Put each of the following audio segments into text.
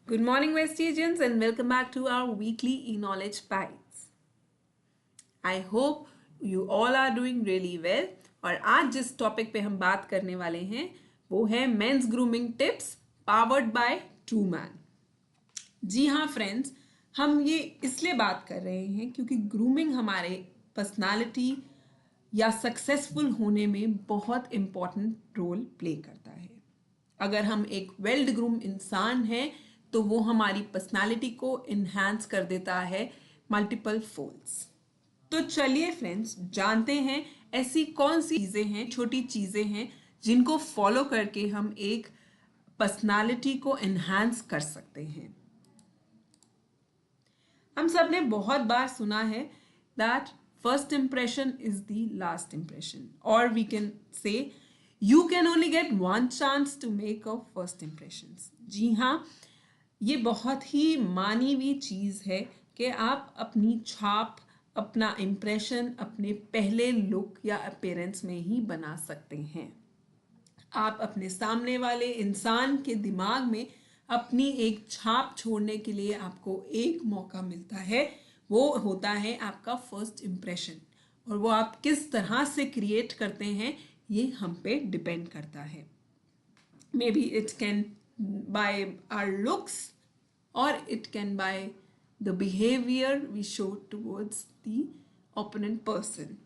Good morning, Vestigians, and welcome back to our weekly e-knowledge bites. I hope you all are doing really well. और आज जिस topic पे हम बात करने वाले हैं वो है men's grooming tips powered by true man. जी हाँ फ्रेंड्स, हम ये इसलिए बात कर रहे हैं क्योंकि ग्रूमिंग हमारे पर्सनालिटी या सक्सेसफुल होने में बहुत इम्पॉर्टेंट रोल प्ले करता है। अगर हम एक वेल ग्रूम इंसान हैं तो वो हमारी पर्सनालिटी को इन्हांस कर देता है मल्टीपल फोल्ड्स। तो चलिए फ्रेंड्स, जानते हैं ऐसी कौन सी चीज़ें हैं, छोटी चीज़ें हैं जिनको फॉलो करके हम एक पर्सनालिटी को इन्हांस कर सकते हैं। हम सब ने बहुत बार सुना है that first impression is the last impression, और we can say you can only get one chance to make a first impression. जी हाँ, ये बहुत ही मानी हुई चीज़ है कि आप अपनी छाप, अपना इम्प्रेशन अपने पहले लुक या अपीयरेंस में ही बना सकते हैं। आप अपने सामने वाले इंसान के दिमाग में अपनी एक छाप छोड़ने के लिए आपको एक मौका मिलता है, वो होता है आपका फर्स्ट इम्प्रेशन। और वो आप किस तरह से क्रिएट करते हैं ये हम पे डिपेंड करता है। May be it can by our looks और it can by the behaviour we show towards the opponent person.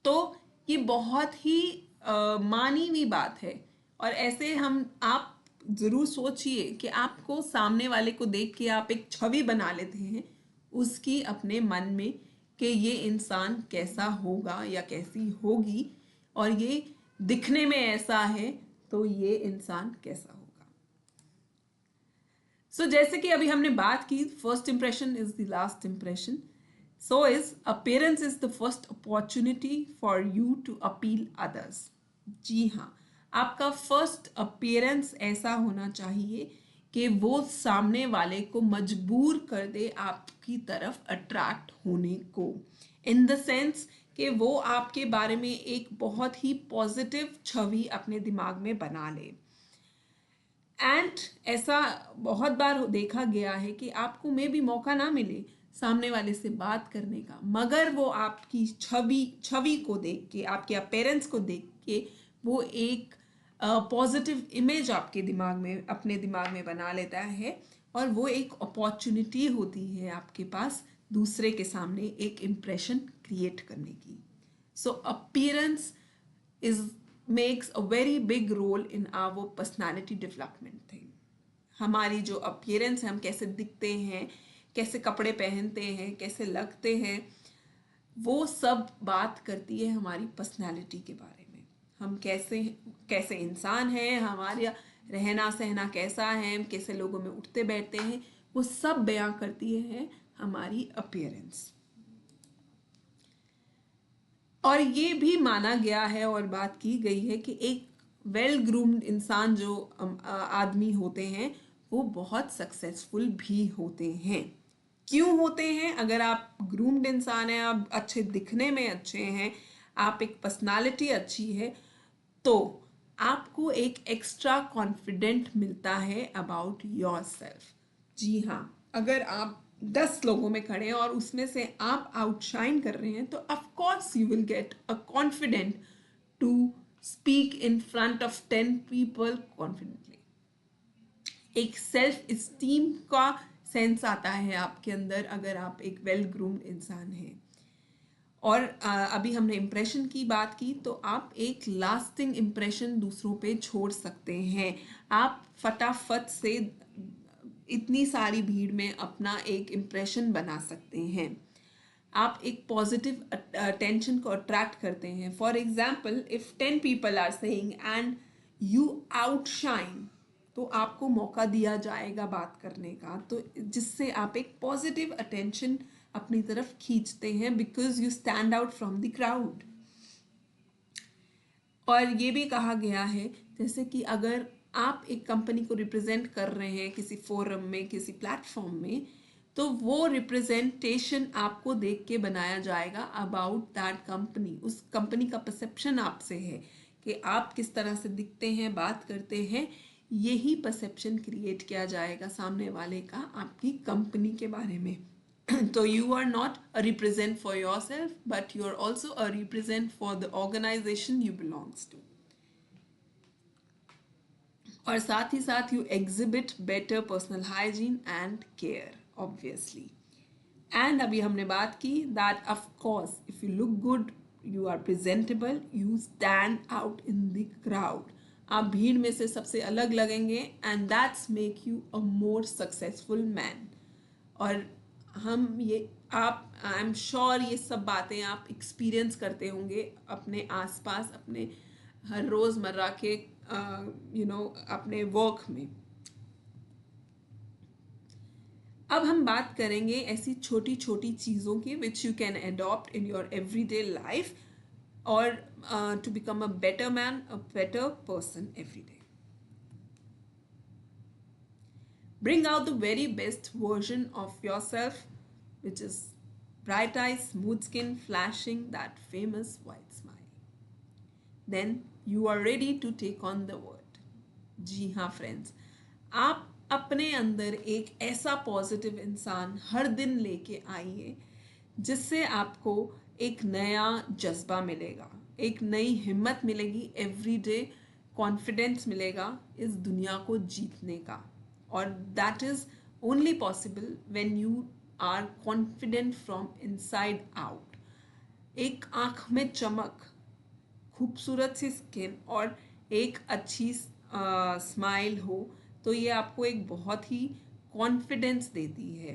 तो ये बहुत ही मानी हुई बात है। और ऐसे आप ज़रूर सोचिए कि आपको सामने वाले को देख के आप एक छवि बना लेते हैं उसकी अपने मन में कि ये इंसान कैसा होगा या कैसी होगी, और ये दिखने में ऐसा है तो ये इंसान कैसा होगा। सो जैसे कि अभी हमने बात की, first impression is the last impression. So is appearance is the first opportunity for you to appeal others. जी हाँ, आपका फर्स्ट अपीयरेंस ऐसा होना चाहिए कि वो सामने वाले को मजबूर कर दे आपकी तरफ अट्रैक्ट होने को, इन द सेंस कि वो आपके बारे में एक बहुत ही पॉजिटिव छवि अपने दिमाग में बना ले। एंड ऐसा बहुत बार देखा गया है कि आपको में भी मौका ना मिले सामने वाले से बात करने का, मगर वो आपकी छवि को देख के, आपके अपीयरेंस को देख के वो एक पॉजिटिव इमेज आपके दिमाग में, अपने दिमाग में बना लेता है, और वो एक अपॉर्चुनिटी होती है आपके पास दूसरे के सामने एक इम्प्रेशन क्रिएट करने की। So appearance is makes a very big role in our personality development thing. हमारी जो अपीयरेंस है, हम कैसे दिखते हैं, कैसे कपड़े पहनते हैं, कैसे लगते हैं, वो सब बात करती है हमारी पर्सनालिटी के बारे में। हम कैसे कैसे इंसान हैं, हमारा रहना सहना कैसा है, हम कैसे लोगों में उठते बैठते हैं, वो सब बयां करती है हमारी अपीयरेंस। और ये भी माना गया है और बात की गई है कि एक वेल ग्रूम्ड इंसान जो आदमी होते हैं वो बहुत सक्सेसफुल भी होते हैं। क्यों होते हैं? अगर आप ग्रूम्ड इंसान हैं, आप अच्छे दिखने में अच्छे हैं, आप एक पर्सनालिटी अच्छी है, तो आपको एक एक्स्ट्रा कॉन्फिडेंट मिलता है अबाउट योर सेल्फ। जी हाँ, अगर आप 10 लोगों में खड़े हैं और उसमें से आप आउटशाइन कर रहे हैं तो of course you will get a confident to speak in front of 10 people confidently. एक सेल्फ इस्टीम का सेंस आता है आपके अंदर अगर आप एक वेल ग्रूम्ड इंसान हैं। और अभी हमने इम्प्रेशन की बात की, तो आप एक लास्टिंग इम्प्रेशन दूसरों पे छोड़ सकते हैं। आप फटाफट से इतनी सारी भीड़ में अपना एक इम्प्रेशन बना सकते हैं। आप एक पॉजिटिव अटेंशन को अट्रैक्ट करते हैं। For example, if 10 people are saying and you outshine, तो आपको मौका दिया जाएगा बात करने का, तो जिससे आप एक पॉजिटिव अटेंशन अपनी तरफ खींचते हैं, because you stand out from the crowd. और ये भी कहा गया है जैसे कि अगर आप एक कंपनी को रिप्रेजेंट कर रहे हैं किसी फोरम में, किसी प्लेटफॉर्म में, तो वो रिप्रेजेंटेशन आपको देख के बनाया जाएगा अबाउट दैट कंपनी। उस कंपनी का परसेप्शन आपसे है कि आप किस तरह से दिखते हैं, बात करते हैं, यही परसेप्शन क्रिएट किया जाएगा सामने वाले का आपकी कंपनी के बारे में. तो you are not a represent for yourself but you are also a represent for the organization you belongs to. और साथ ही साथ you exhibit better personal hygiene and care obviously. And अभी हमने बात की that of course if you look good you are presentable you stand out in the crowd. आप भीड़ में से सबसे अलग लगेंगे and that's make you a more successful man. और हम ये आप आई एम श्योर ये सब बातें आप एक्सपीरियंस करते होंगे अपने आसपास अपने हर रोज़मर्रा के अपने वर्क में. अब हम बात करेंगे ऐसी छोटी छोटी चीज़ों की which you can adopt in your everyday life और to become a better man a better person every day. Bring out the very best version of yourself, which is bright eyes, smooth skin, flashing that famous white smile. Then you are ready to take on the world. जी हाँ friends, आप अपने अंदर एक ऐसा positive इंसान हर दिन लेके आइए जिससे आपको एक नया जज्बा मिलेगा, एक नई हिम्मत मिलेगी, एवरीडे कॉन्फिडेंस मिलेगा इस दुनिया को जीतने का. और that is only possible when you are confident from inside out. एक आँख में चमक, खूबसूरत सी स्किन और एक अच्छी स्माइल हो तो ये आपको एक बहुत ही कॉन्फिडेंस देती है.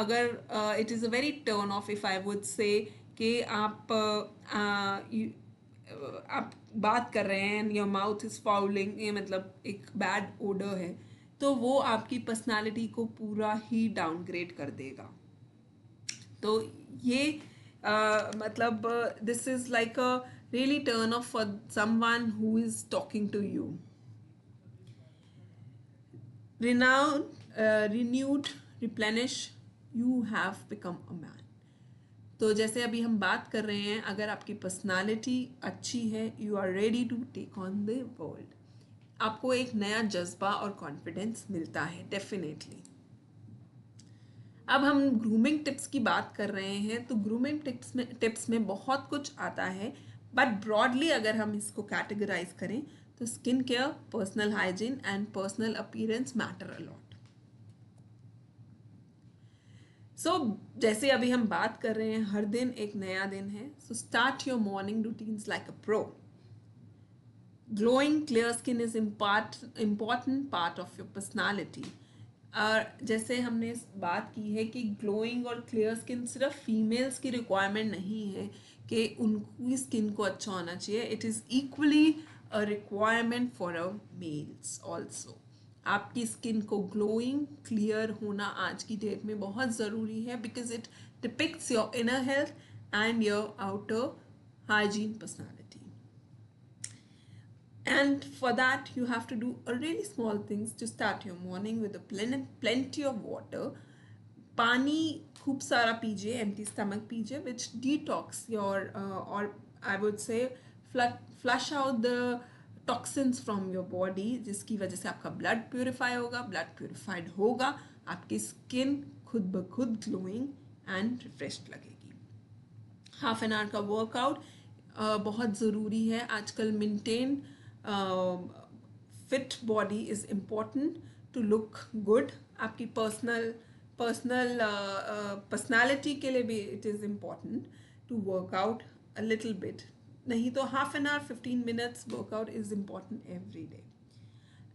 अगर it is a very turn off if I would say कि आप बात कर रहे हैं योर माउथ इज़ फाउलिंग, ये मतलब एक बैड ओडर है, तो वो आपकी पर्सनालिटी को पूरा ही डाउनग्रेड कर देगा. तो ये मतलब this is like a really turn off for someone who is talking to you. Renewed, replenish, you have become a man. तो जैसे अभी हम बात कर रहे हैं, अगर आपकी पर्सनालिटी अच्छी है you are ready to take on the world. आपको एक नया जज्बा और कॉन्फिडेंस मिलता है डेफिनेटली. अब हम ग्रूमिंग टिप्स की बात कर रहे हैं तो ग्रूमिंग टिप्स में बहुत कुछ आता है बट ब्रॉडली अगर हम इसको कैटेगराइज करें तो skin care, personal hygiene and personal appearance matter a lot. So जैसे अभी हम बात कर रहे हैं हर दिन एक नया दिन है, so start your morning routines like a pro. Glowing clear skin is important part of your personality. जैसे हमने बात की है कि ग्लोइंग और क्लियर स्किन सिर्फ फीमेल्स की रिक्वायरमेंट नहीं है कि उनकी स्किन को अच्छा होना चाहिए, it is equally a requirement for a males also. आपकी स्किन को ग्लोइंग क्लियर होना आज की डेट में बहुत ज़रूरी है because it depicts your inner health and your outer hygiene personality. And for that you have to do a really small things to start your morning with a plenty of water. पानी खूब सारा पीजिए, empty stomach पीजिए, which detox your or I would say flush out the toxins from your body, जिसकी वजह से आपका blood purify होगा, blood purified होगा, आपकी skin खुद ब खुद glowing and refreshed लगेगी. हाफ एन आवर का वर्कआउट बहुत ज़रूरी है आजकल. Maintain fit body is important to look good. आपकी पर्सनालिटी के लिए भी it is important to workout a little bit. नहीं तो half an hour 15 minutes workout is important every day.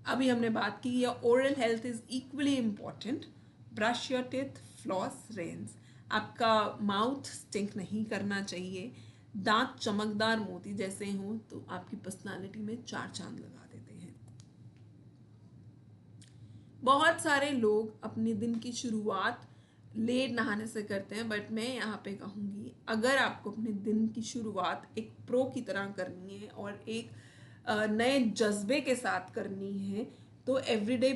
अभी हमने बात की your oral health is equally important. Brush your teeth, floss, rinse. आपका माउथ स्टिंक नहीं करना चाहिए. दांत चमकदार मोती जैसे हों तो आपकी पर्सनालिटी में 4 चांद लगा देते हैं. बहुत सारे लोग अपने दिन की शुरुआत लेट नहाने से करते हैं बट मैं यहाँ पे कहूँगी अगर आपको अपने दिन की शुरुआत एक प्रो की तरह करनी है और एक नए जज्बे के साथ करनी है तो एवरीडे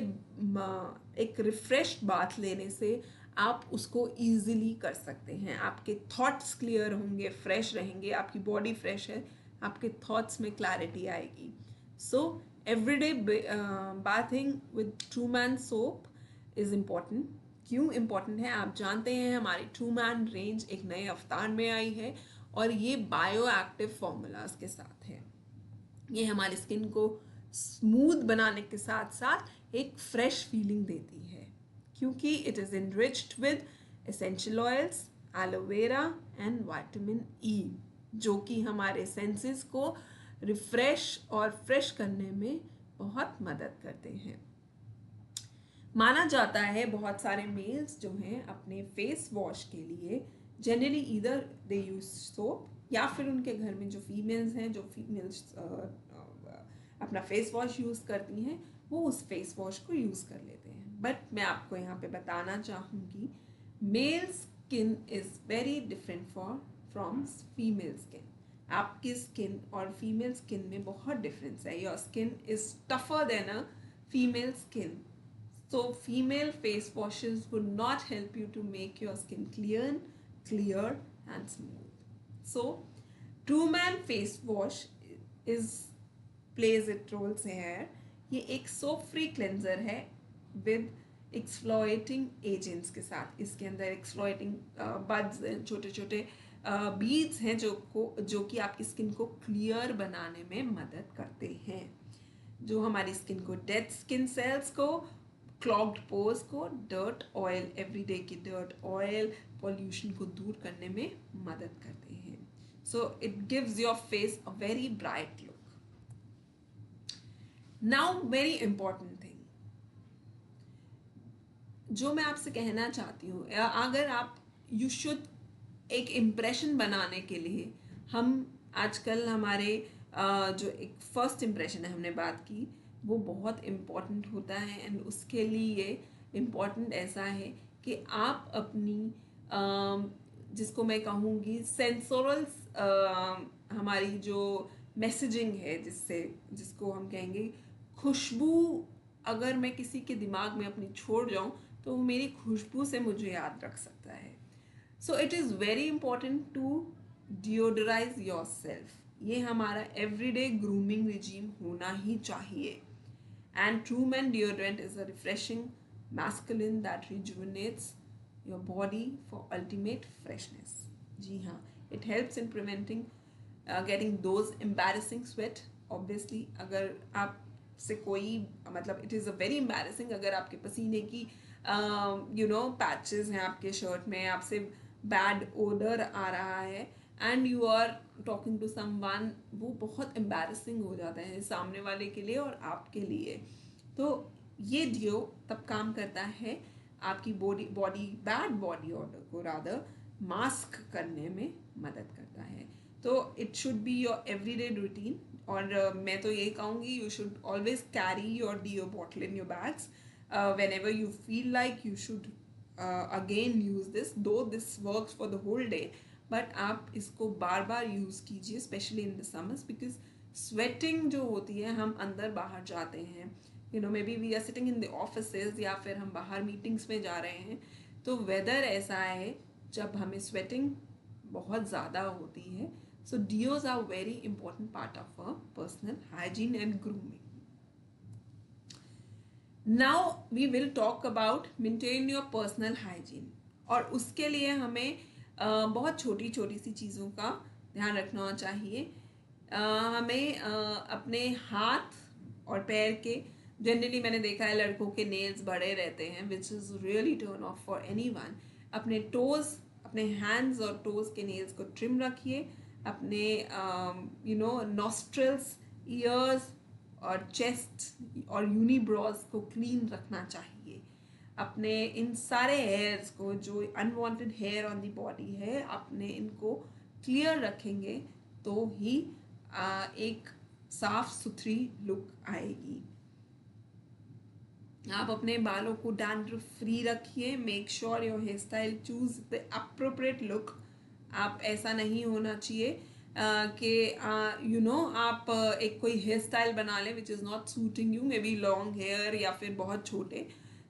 एक रिफ्रेश बाथ लेने से आप उसको ईजिली कर सकते हैं. आपके थॉट्स क्लियर होंगे, फ्रेश रहेंगे, आपकी बॉडी फ्रेश है, आपके थॉट्स में क्लैरिटी आएगी. So everyday bathing with true man soap is important. क्यों इम्पॉर्टेंट है आप जानते हैं, हमारी ट्रू मैन रेंज एक नए अवतार में आई है और ये बायो एक्टिव फॉर्मूलाज के साथ है। ये हमारी स्किन को स्मूथ बनाने के साथ साथ एक फ्रेश फीलिंग देती है, क्योंकि it is enriched with essential oils, aloe vera and vitamin E, जो कि हमारे सेंसेस को रिफ्रेश और फ्रेश करने में बहुत मदद करते हैं। माना जाता है बहुत सारे मेल्स जो हैं अपने फेस वॉश के लिए जनरली इधर दे यूज सोप, या फिर उनके घर में जो फीमेल्स हैं, जो फीमेल्स अपना फेस वॉश यूज़ करती हैं, वो उस फेस वॉश को यूज़ कर लेते हैं। बट मैं आपको यहाँ पे बताना चाहूँगी, male skin is very different from female skin. आपकी स्किन और फीमेल स्किन में बहुत डिफरेंस है। Your skin is tougher than a female skin, so female face washes would not help you to make your skin clear and smooth. So True Man face wash is plays its roles here. ये एक soap free cleanser है with एक्सफ्लोएटिंग agents के साथ। इसके अंदर एक्सफ्लोएटिंग buds, छोटे छोटे beads हैं जो कि आपकी स्किन को क्लियर बनाने में मदद करते हैं, जो हमारी स्किन को डेड स्किन सेल्स को, क्लॉग्ड पोर्स को, डर्ट ऑयल, एवरीडे की डर्ट ऑयल, पॉल्यूशन को दूर करने में मदद करते हैं। So it gives your face a very bright look. Now very important thing जो मैं आपसे कहना चाहती हूँ, अगर आप यू शुड एक इम्प्रेशन बनाने के लिए, हम आजकल हमारे जो एक फर्स्ट इम्प्रेशन है हमने बात की, वो बहुत इम्पॉर्टेंट होता है। एंड उसके लिए इम्पॉर्टेंट ऐसा है कि आप अपनी जिसको मैं कहूँगी सेंसोरल हमारी जो मैसेजिंग है, जिसको हम कहेंगे खुशबू, अगर मैं किसी के दिमाग में अपनी छोड़ जाऊँ तो वो मेरी खुशबू से मुझे याद रख सकता है। So it is very important to deodorise yourself. ये हमारा एवरीडे ग्रूमिंग रिजीम होना ही चाहिए। And true man deodorant is a refreshing masculine that rejuvenates your body for ultimate freshness. जी हाँ, it helps in preventing getting those embarrassing sweat. Obviously अगर आप से कोई मतलब it is a very embarrassing अगर आपके पसीने की पैचेस हैं आपके शर्ट में, आपसे बैड ओडर आ रहा है and you are talking to someone, वो बहुत एम्बैरेसिंग हो जाता है सामने वाले के लिए और आपके लिए। तो ये डिओ तब काम करता है आपकी बॉडी बैड बॉडी ओडर को रादर मास्क करने में मदद करता है। तो it should be your everyday routine. और मैं तो ये कहूँगी you should always carry your deo bottle in your bags whenever you feel like you should again use this, though this works for the whole day, but आप इसको बार बार use कीजिए specially in the summers, because sweating जो होती है, हम अंदर बाहर जाते हैं, maybe we are sitting in the offices या फिर हम बाहर मीटिंग्स में जा रहे हैं, तो वेदर ऐसा है जब हमें स्वेटिंग बहुत ज़्यादा होती है। So deos are very important part of a personal hygiene and grooming. Now we will talk about maintain your personal hygiene. और उसके लिए हमें बहुत छोटी छोटी सी चीज़ों का ध्यान रखना चाहिए। हमें अपने हाथ और पैर के, जनरली मैंने देखा है लड़कों के नेल्स बड़े रहते हैं, which is really turn off for anyone. अपने टोज़, अपने हैंड्स और टोज़ के नेल्स को ट्रिम रखिए। अपने नॉस्ट्रल्स, ईयर्स और चेस्ट और यूनिब्रॉज को क्लीन रखना चाहिए। अपने इन सारे हेयर्स को, जो unwanted hair on the body है, अपने इनको क्लियर रखेंगे तो ही एक साफ सुथरी लुक आएगी। आप अपने बालों को डैंड्रफ फ्री रखिए। Make sure your hair style choose the appropriate look. आप ऐसा नहीं होना चाहिए कि आप एक कोई हेयर स्टाइल बना लें which is not suiting you, maybe long hair या फिर बहुत छोटे।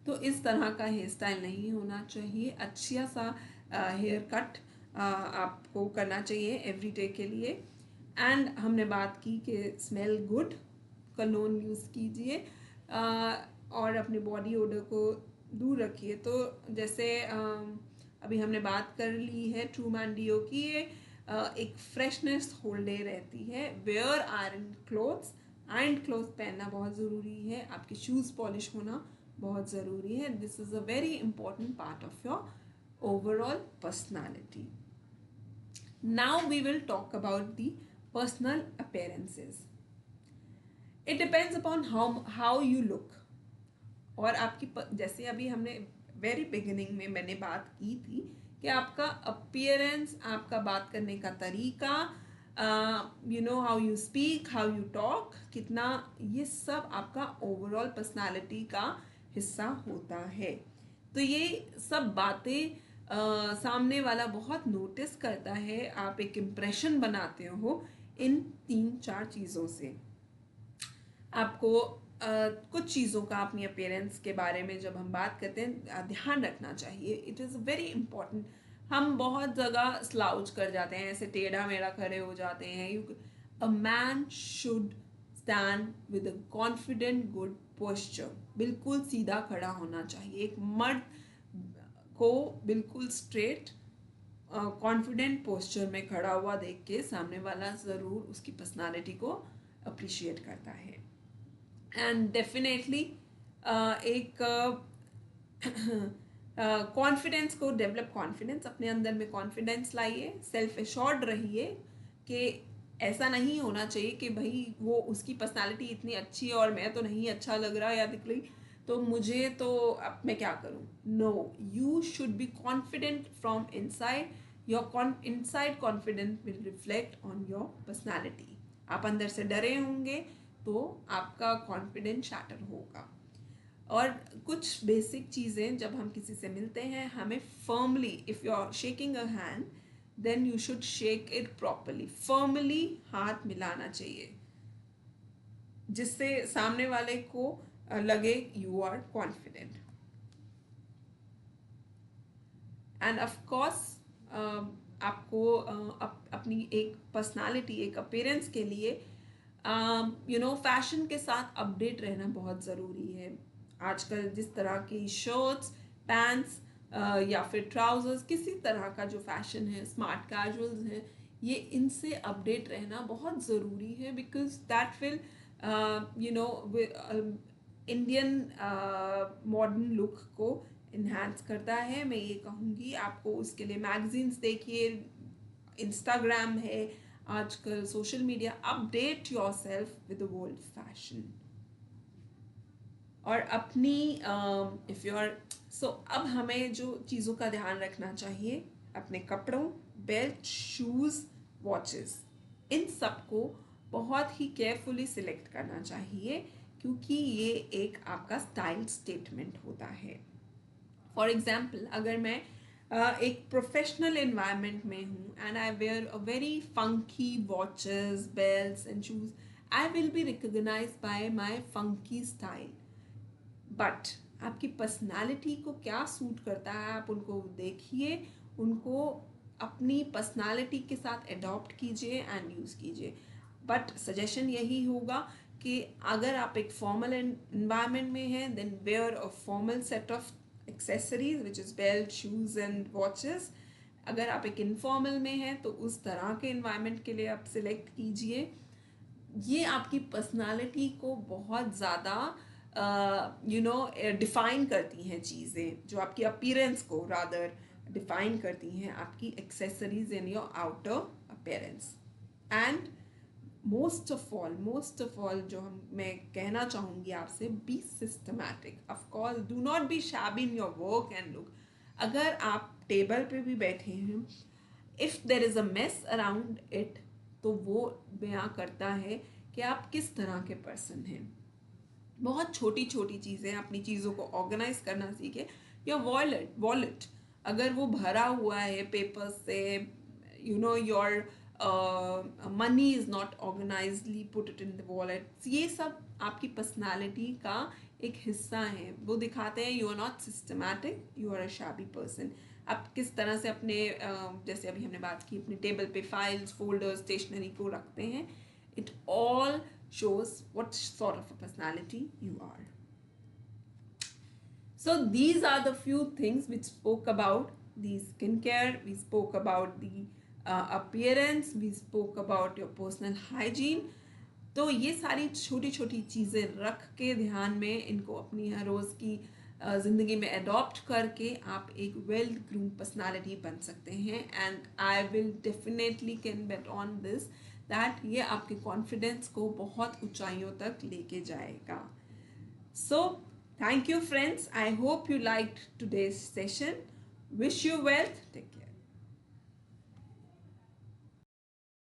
तो इस तरह का हेयर स्टाइल नहीं होना चाहिए। अच्छा सा हेयर कट आपको करना चाहिए एवरी डे के लिए। एंड हमने बात की कि स्मेल गुड, कलोन यूज़ कीजिए और अपने बॉडी ओडर को दूर रखिए। तो जैसे अभी हमने बात कर ली है ट्रू मैन डिओ की, ये एक फ्रेशनेस होल्डे रहती है। Wear iron clothes, iron cloth पहनना बहुत ज़रूरी है। आपके शूज़ पॉलिश होना बहुत ज़रूरी है। This is a very important part of your overall personality. Now we will talk about the personal appearances. It depends upon how you look. और आपकी जैसे अभी हमने वेरी बिगिनिंग में मैंने बात की थी कि आपका अपीयरेंस, आपका बात करने का तरीका, you know how you speak, how you talk, कितना, ये सब आपका ओवरऑल पर्सनालिटी का हिस्सा होता है। तो ये सब बातें सामने वाला बहुत नोटिस करता है। आप एक इम्प्रेशन बनाते हो इन 3-4 चीज़ों से। आपको कुछ चीज़ों का अपनी अपीयरेंस के बारे में जब हम बात करते हैं ध्यान रखना चाहिए। It is very important. हम बहुत जगह स्लाउच कर जाते हैं, ऐसे टेढ़ा मेढ़ा खड़े हो जाते हैं। A man should stand with a confident good posture. बिल्कुल सीधा खड़ा होना चाहिए। एक मर्द को बिल्कुल स्ट्रेट कॉन्फिडेंट पोस्चर में खड़ा हुआ देख के सामने वाला ज़रूर उसकी पर्सनालिटी को अप्रिशिएट करता है। एंड डेफिनेटली एक कॉन्फिडेंस को डेवलप, कॉन्फिडेंस अपने अंदर में कॉन्फिडेंस लाइए, सेल्फ एश्योर्ड रहिए कि ऐसा नहीं होना चाहिए कि भाई वो उसकी पर्सनालिटी इतनी अच्छी है और मैं तो नहीं अच्छा लग रहा या दिख रही, तो मुझे तो अब मैं क्या करूँ। No, you should be confident from inside. Your inside confidence will reflect on your personality. आप अंदर से डरे होंगे तो आपका कॉन्फिडेंस शैटर होगा। और कुछ बेसिक चीज़ें, जब हम किसी से मिलते हैं हमें firmly, if you are shaking a hand then you should shake it properly. Firmly हाथ मिलाना चाहिए जिससे सामने वाले को लगे you are confident. And of course आपको अपनी एक पर्सनालिटी, एक अपीयरेंस के लिए यू नो फैशन के साथ अपडेट रहना बहुत ज़रूरी है। आजकल जिस तरह की शर्ट्स, पैंट्स या फिर ट्राउजर्स, किसी तरह का जो फैशन है, स्मार्ट कैजुअल्स हैं, ये इनसे अपडेट रहना बहुत ज़रूरी है। Because that will you know Indian modern look को इन्हांस करता है। मैं ये कहूँगी आपको उसके लिए मैगजीन्स देखिए, इंस्टाग्राम है आजकल, social media. Update your self with the world fashion. और अपनी इफ़ यू आर सो अब हमें जो चीज़ों का ध्यान रखना चाहिए, अपने कपड़ों, बेल्ट, शूज़, वॉचेस, इन सब को बहुत ही केयरफुली सिलेक्ट करना चाहिए क्योंकि ये एक आपका स्टाइल स्टेटमेंट होता है। फॉर एग्जाम्पल, अगर मैं एक प्रोफेशनल एनवायरनमेंट में हूँ and I wear a very funky watches, belts and shoes, I will be recognised by my funky style. But आपकी पर्सनालिटी को क्या सूट करता है, आप उनको देखिए, उनको अपनी पर्सनालिटी के साथ अडॉप्ट कीजिए एंड यूज़ कीजिए। बट सजेशन यही होगा कि अगर आप एक फॉर्मल एनवायरनमेंट में हैं then wear a formal set of accessories which is belt, shoes and watches. अगर आप एक इनफॉर्मल में हैं तो उस तरह के इन्वायरमेंट के लिए आप सिलेक्ट कीजिए। ये आपकी पर्सनालिटी को बहुत ज़्यादा यू नो डिफ़ाइन करती हैं चीज़ें, जो आपकी अपीयरेंस को रादर डिफ़ाइन करती हैं, आपकी accessories in your outer appearance. And most of all जो मैं कहना चाहूँगी आपसे, be systematic. Of course do not be shabby in your work and look. अगर आप टेबल पे भी बैठे हैं, if there is a mess around it, तो वो बयां करता है कि आप किस तरह के पर्सन हैं। बहुत छोटी छोटी चीज़ें, अपनी चीज़ों को ऑर्गेनाइज करना सीखें। या वॉलेट अगर वो भरा हुआ है पेपर्स से, you know your money is not organisedly, put it in the wallet. ये सब आपकी पर्सनालिटी का एक हिस्सा है। वो दिखाते हैं you are not systematic, you are a shabby person. आप किस तरह से अपने जैसे अभी हमने बात की, अपने टेबल पे फाइल्स, फोल्डर्स, स्टेशनरी को रखते हैं, it all shows what sort of a personality you are. So these are the few things which spoke about the skincare, we spoke about the appearance, we spoke about your personal hygiene. तो ये सारी छोटी छोटी चीज़ें रख के ध्यान में इनको अपनी हर रोज़ की ज़िंदगी में अडॉप्ट करके आप एक वेल ग्रूम पर्सनालिटी बन सकते हैं. And I will definitely can bet on this that ये आपके कॉन्फिडेंस को बहुत ऊंचाइयों तक लेके जाएगा. So, thank you, friends. I hope you liked today's session. Wish you wealth. Take care.